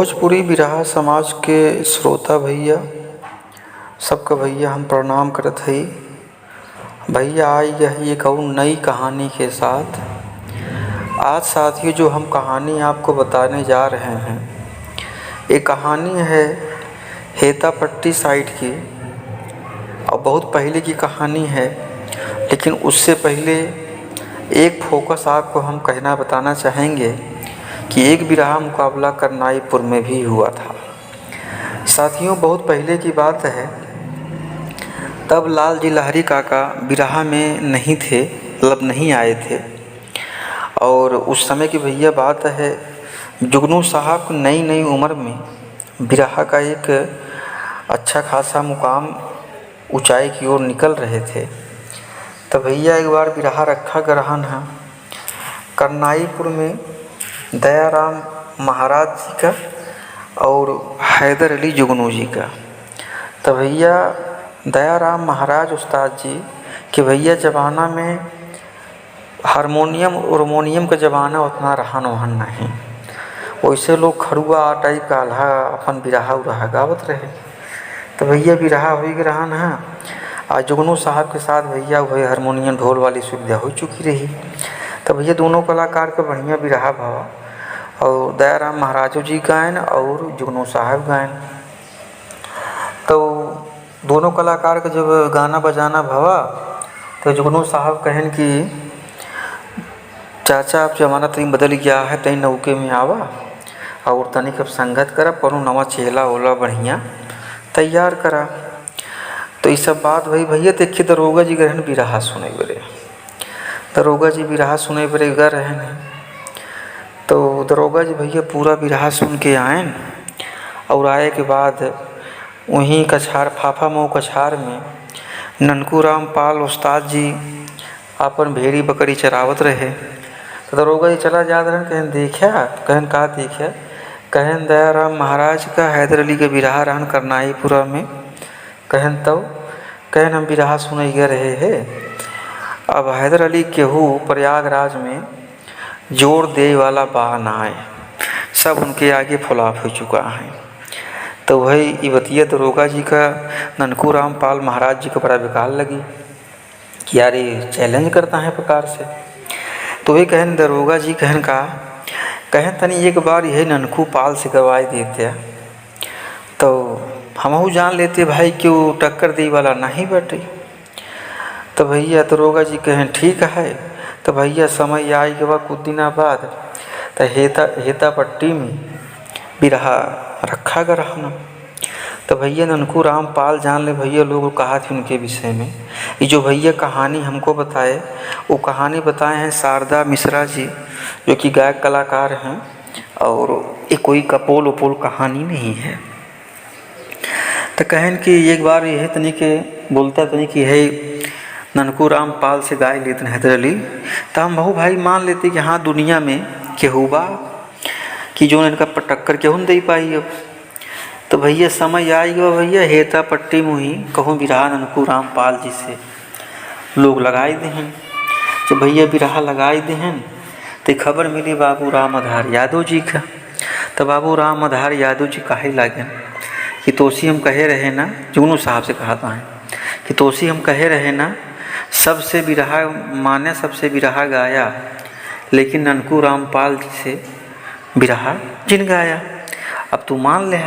भोजपुरी बिरहा समाज के श्रोता भैया सबका भैया हम प्रणाम करत हई। भैया आई यही एक और नई कहानी के साथ। आज साथियों जो हम कहानी आपको बताने जा रहे हैं, ये कहानी है हेतापट्टी साइड की और बहुत पहले की कहानी है। लेकिन उससे पहले एक फोकस आपको हम कहना बताना चाहेंगे कि एक बिरहा मुकाबला करनाईपुर में भी हुआ था। साथियों बहुत पहले की बात है, तब लाल जी लहरी काका बिरहा में नहीं थे, मतलब नहीं आए थे। और उस समय की भैया बात है, जुगनू साहब नई नई उम्र में बिरहा का एक अच्छा खासा मुकाम ऊंचाई की ओर निकल रहे थे। तो भैया एक बार बिरहा रखा ग्रहण है करनाईपुर में दयाराम महाराज जी का और हैदर अली जुगनू जी का। तो भैया दयाराम महाराज उस्ताद जी कि भैया ज़माना में हारमोनियम का ज़माना उतना रहन वहन नहीं, वैसे लोग खड़ुआ टाइप का आल्हा अपन बिरहा उरहा गावत रहे। तो भैया बिरहा हो रहन है आज जुगनू साहब के साथ भैया वही हारमोनियम ढोल वाली सुविधा हो चुकी रही। तो भैया दोनों कलाकार का बढ़िया बिरहा भावा और दयाराम महाराजो जी गायन और जुगनू साहब गायन। तो दोनों कलाकार का जब गाना बजाना भवा तो जुगनू साहब कहन कि चाचा अब जमाना तनी बदल गया है, तनी नौके में आवा और तनिक अब संगत करा, पर नवा चेला ओला बढ़िया तैयार करा। तो ये सब बात भाई भैया देखिए दरोगा जी गहन बिरहा सुने बरे, दरोगा जी बिरहा सुने बरे गर रहे हैं। तो दरोगा जी भैया पूरा बिरहा सुन के आएन और आए के बाद वहीं कछार फाफा मऊ कछार में ननकू राम पाल उस्ताद जी अपन भेड़ी बकरी चरावत रहे। तो दरोगा जी चला जात रहन, कहन देखा, कहन का देखा, कहन दयाराम महाराज का हैदर अली के बिरहा रहन करनाईपुरा में। कहन तब कहन हम बिरहा सुने गए रहे है। अब हैदर अली केहू प्रयागराज में जोर दे वाला बहाना है, सब उनके आगे फुलाफ हो चुका है। तो वही इवतिया दरोगा जी का ननकू राम पाल महाराज जी को बड़ा बेकार लगी कि यार ये चैलेंज करता है प्रकार से। तो वही कहन दरोगा जी कहन का कहन तनी एक बार यही ननकू पाल से करवाई देते, तो हमहू जान लेते भाई कि वो टक्कर दे वाला नहीं बैठे। तो भैया दरोगा जी कहन ठीक है। तो भैया समय आई के बाद कुछ दिन बाद तो हेतापट्टी में बिरहा रखा गया रहना। तो भैया ननकू राम पाल जान ले भैया लोग कहा थे उनके विषय में। ये जो भैया कहानी हमको बताए वो कहानी बताए हैं शारदा मिश्रा जी, जो कि गायक कलाकार हैं, और ये कोई कपोल उपोल कहानी नहीं है। तो कहन कि एक बार यह तनी के बोलता तनी कि है ननकू राम पाल से गाय लेते हैदर अली। तो हम बहु भाई मान लेते कि हाँ दुनिया में केहू बा कि जो इनका टक्कर केहू नहीं दे पाई। अब तो भैया समय आई गया भैया हेतापट्टी मुही कहूँ बिरहा ननकू राम पाल जी से लोग लगाई देहन। जब भैया बिरहा लगाई देहन तो खबर मिली बाबू राम आधार यादव जी का। तो बाबू राम आधार यादव जी काहे लागन कि तोसी हम कहे रहे ना, जुगनू साहब से कहा था कि तोसी हम कहे रहे ना सबसे बिरहा माने सबसे बिरहा गाया, लेकिन ननकू रामपाल जी से बिरहा जिन गाया, अब तू मान ले।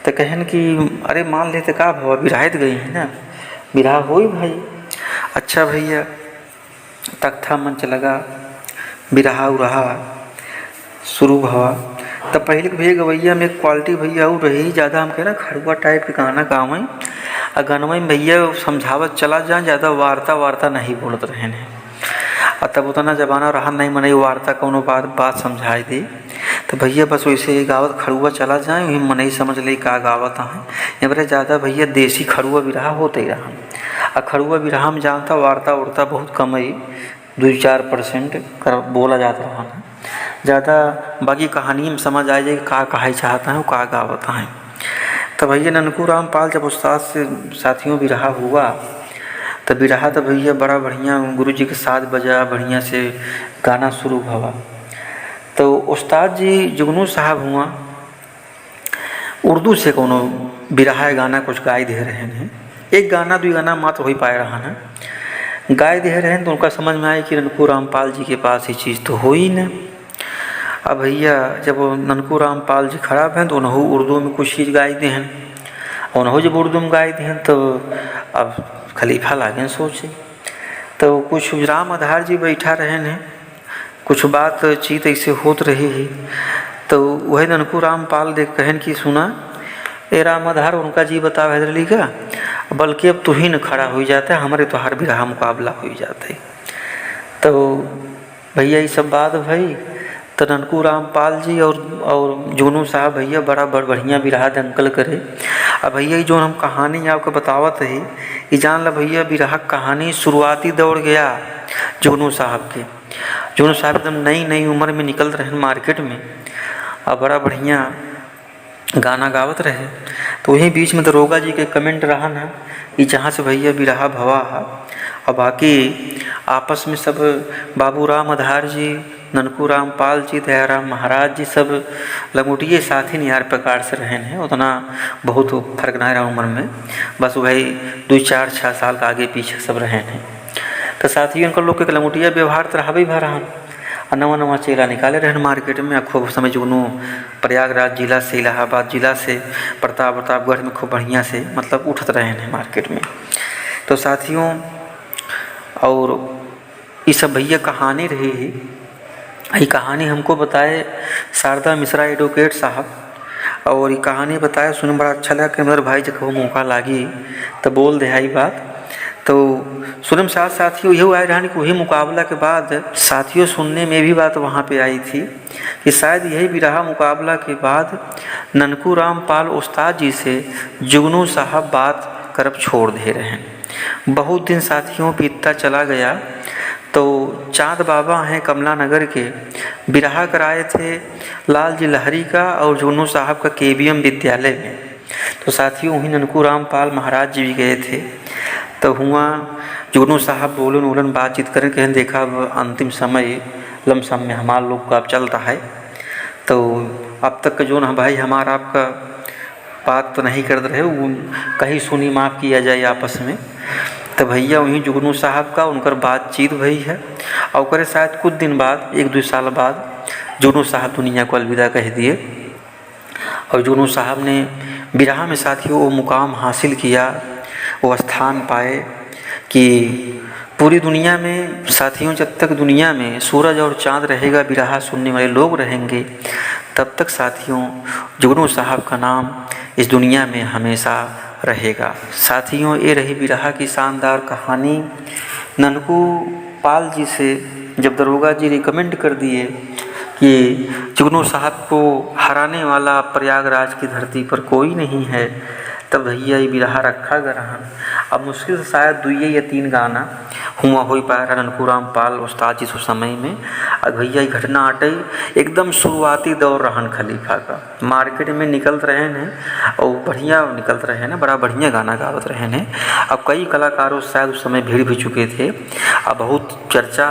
तो कहन कि अरे मान ले तो का भवा बिरहात गई है ना, बिरहा हो भाई। अच्छा भैया तख्ता मंच लगा, बिरहा उरहा शुरू भवा। तब पहले भैया गवैया में एक क्वालिटी भैया और रही ज़्यादा, हम कह ना खड़ुआ टाइप के गाना गावें और गानवा में भैया समझावत चला जाए, ज़्यादा वार्ता नहीं बोलत रहे हैं। और तब उतना जमाना रहा नहीं मने वार्ता कोनो बात समझाई दी। तो भैया बस वैसे ही गावत खड़ुआ चला जाए, वही मन ही समझ ले का गावत है। यहाँ पर ज़्यादा भैया देसी खड़ुआ बिरहा होते ही रहा। और खड़ुआ बिरहा में जानता वार्ता बहुत कम ही 2-4% कर बोला जाता रहा है, ज़्यादा बाकी कहानी में समझ आ जाए का कहा चाहता है वो का गावता है। तो भैया ननकू राम पाल जब उस्ताद से साथियों बिरहा हुआ तो बिरहा तो भैया बड़ा बढ़िया गुरु जी के साथ बजा, बढ़िया से गाना शुरू हुआ। तो उस्ताद जी जुगनू साहब हुआ उर्दू से कोनो बिरहा गाना कुछ गाय दे रहे हैं। एक गाना दो गाना मात्र हो ही पाए रहा है, गाय दे रहे हैं तो उनका समझ में आया कि ननकू रामपाल जी के पास ये चीज़ तो हो ही न। अब भैया जब ननकू रामपाल जी खराब हैं तो उन्हों उर्दू में कुछ चीज़ गाय दे हैं, उन्हों जब उर्दू में गाय दे हैं तो अब खलीफा लागे सोचे तो कुछ राम आधार जी बैठा रहे हैं, कुछ बातचीत ऐसे होत रही है तो वही ननकू रामपाल देख कहन कि सुना ए राम आधार उनका जी बता हैदरली का, बल्कि अब तू ही न खड़ा हो जाता है, हमारे तो हर बिरहा मुकाबला हो जाता है। तो भैया ये सब बात भाई तो ननकू रामपाल जी और जुगनू साहब भैया बड़ा बढ़िया बिरहा दंकल करे। अब भैया ये जो हम कहानी आपको बतावत है ये जान ला भैया बिरहा कहानी शुरुआती दौड़ गया जुगनू साहब के। जुगनू साहब एकदम नई उम्र में निकल रहे मार्केट में और बड़ा बढ़िया गाना गावत रहे। तो वहीं बीच में दरोगा जी के कमेंट रहा ना कि जहाँ से भैया बिरहा भवा है और बाकी आपस में सब बाबू राम आधार जी, ननकू रामपाल जी, दयाराम महाराज जी सब लंगोटिए साथ ही यार प्रकार से रहे हैं, उतना बहुत फर्क नहीं रहा उम्र में, बस वही 2-4-6 साल का आगे पीछे सब रहे हैं। तो साथ ही उनका लोग के लंगोटिया व्यवहार तो रहा भरा और नवा चेला निकाले रहे मार्केट में। खूब समय जुगनू प्रयागराज जिला से, इलाहाबाद जिला से, प्रतापगढ़ में खूब बढ़िया से मतलब उठत रहे हैं मार्केट में। तो साथियों और ये सब भैया कहानी रही है, ये कहानी हमको बताए शारदा मिश्रा एडवोकेट साहब, और ये कहानी बताया सुन बड़ा अच्छा लगा कि मेरे भाई जब वो मौका लागी तो बोल दे आई बात। तो सुनम साथ साथियों यही आए रहने कि वही मुकाबला के बाद साथियों सुनने में भी बात वहाँ पे आई थी कि शायद यही बिरहा मुकाबला के बाद ननकू रामपाल उस्ताद जी से जुगनू साहब बात करब छोड़ दे रहे हैं। बहुत दिन साथियों बीतता चला गया तो चाँद बाबा हैं कमला नगर के, बिरहा कराए थे लाल जी लहरी का और जुगनू साहब का KBM विद्यालय में। तो साथियों वहीं ननकू रामपाल महाराज जी भी गए थे। तो हुआ जुगनू साहब बोलन बातचीत करें कहें देखा अब अंतिम समय लमसम में हमारे लोग का अब चलता है, तो अब तक का जो ना भाई हमारा आपका बात तो नहीं कर रहे वो कहीं सुनी माफ़ किया जाए आपस में। तो भैया वहीं जुगनू साहब का उनकर बातचीत भई है और करे शायद कुछ दिन बाद 1-2 साल बाद जुगनू साहब दुनिया को अलविदा कह दिए। और जुगनू साहब ने बिरहा में साथियों वो मुकाम हासिल किया, वो स्थान पाए कि पूरी दुनिया में साथियों जब तक दुनिया में सूरज और चाँद रहेगा, बिरहा सुनने वाले लोग रहेंगे, तब तक साथियों जुगनू साहब का नाम इस दुनिया में हमेशा रहेगा। साथियों ये रही बिरहा की शानदार कहानी। ननकू पाल जी से जब दरोगा जी रिकमेंड कर दिए कि जुगनू साहब को हराने वाला प्रयागराज की धरती पर कोई नहीं है, तब भैया ये बिरहा रखा गया। अब मुश्किल से शायद 2 या 3 गाना हुआ हो पाया रहा ननकू रामपाल उस्ताद जी उस समय में। अब भैया ये घटना अटई एकदम शुरुआती दौर रहन खलीफा का, मार्केट में निकल रहे हैं और बढ़िया निकल रहे हैं ना, बड़ा बढ़िया गाना गावत रहे हैं। अब कई कलाकारों शायद उस समय भीड़ भी चुके थे। अब बहुत चर्चा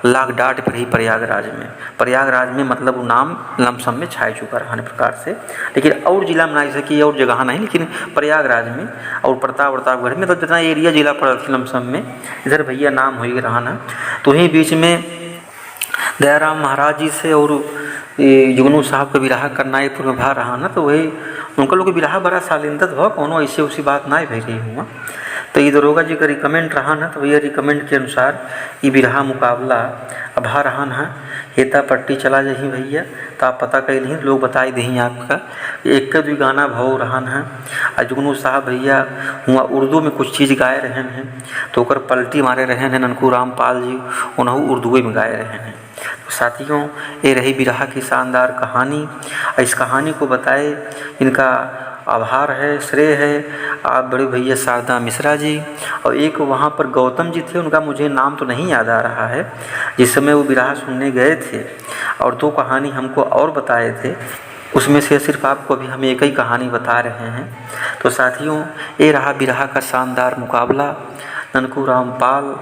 लाख डाट पर रही प्रयागराज में मतलब वो नाम लमसम में छाए चुका रहा प्रकार से, लेकिन और जिला में नहीं सकी और जगह नहीं, लेकिन प्रयागराज में और प्रतापगढ़ में तो जितना एरिया जिला पड़ा थी लमसम में इधर भैया नाम हो ही रहा ना। तो वहीं बीच में दयाराम महाराज जी से और जुगनू साहब का बिरहा करना ये पूर्णभा रहा ना, तो वही उनका लोग बिरहा बड़ा शालीनता हो कोनो ऐसे उसी बात ना भई रही हुआ। तो ये दरोगा जी का रिकमेंड रहा ना, तो भैया रिकमेंड के अनुसार ये बिरहा मुकाबला अभा रहा ना हेता पट्टी चला जही भैया, तो आप पता कर ली लोग बताई दही आपका 1-2 गाना भाव रहा है। जुगनू साहब भैया हुआ उर्दू में कुछ चीज़ गाए रहे हैं तो ओकर पलटी मारे रहे हैं ननकू रामपाल जी, उन्होंने उर्दू में गाए रहे हैं। तो साथियों ये रही बिरहा की शानदार कहानी। इस कहानी को बताए इनका आभार है, श्रेय है आप बड़े भैया शारदा मिश्रा जी, और एक वहाँ पर गौतम जी थे, उनका मुझे नाम तो नहीं याद आ रहा है, जिस समय वो बिरहा सुनने गए थे और 2 कहानी हमको और बताए थे, उसमें से सिर्फ आपको अभी हम एक ही कहानी बता रहे हैं। तो साथियों ये रहा बिरहा का शानदार मुकाबला ननकू रामपाल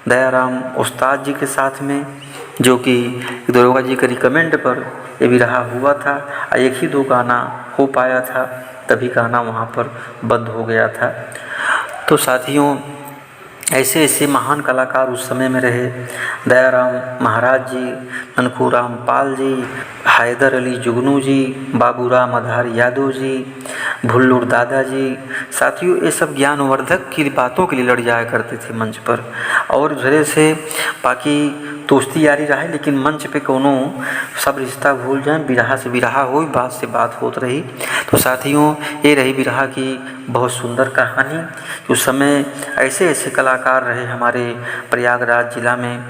दयाराम उस्ताद जी के साथ में, जो कि दरोगा जी के रिकमेंड पर ये बिरहा हुआ था। 1 ही 2 गाना हो पाया था। तभी गाना वहाँ पर बंद हो गया था। तो साथियों, ऐसे ऐसे महान कलाकार उस समय में रहे। दयाराम महाराज जी, ननखूराम पाल जी, हैदर अली जुगनू जी, बाबूराम आधार यादव जी, भुल्लुर दादा जी। साथियों, ये सब ज्ञानवर्धक की बातों के लिए लड़ जाया करते थे मंच पर। और धीरे से बाकी दोस्ती यारी रहे, लेकिन मंच पे कोनो सब रिश्ता भूल जाए, बिरहा से बिरहा हो, बात से बात होत रही। तो साथियों, ये रही बिरहा की बहुत सुंदर कहानी। उस समय ऐसे ऐसे कलाकार रहे हमारे प्रयागराज जिला में,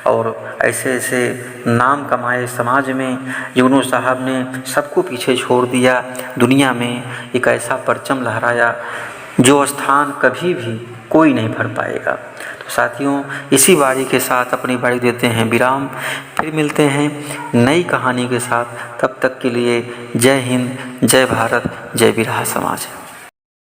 और ऐसे ऐसे नाम कमाए समाज में। जुगनू साहब ने सबको पीछे छोड़ दिया, दुनिया में एक ऐसा परचम लहराया जो स्थान कभी भी कोई नहीं भर पाएगा। तो साथियों, इसी बारी के साथ अपनी बारी देते हैं विराम। फिर मिलते हैं नई कहानी के साथ। तब तक के लिए जय हिंद, जय भारत, जय बिरहा समाज।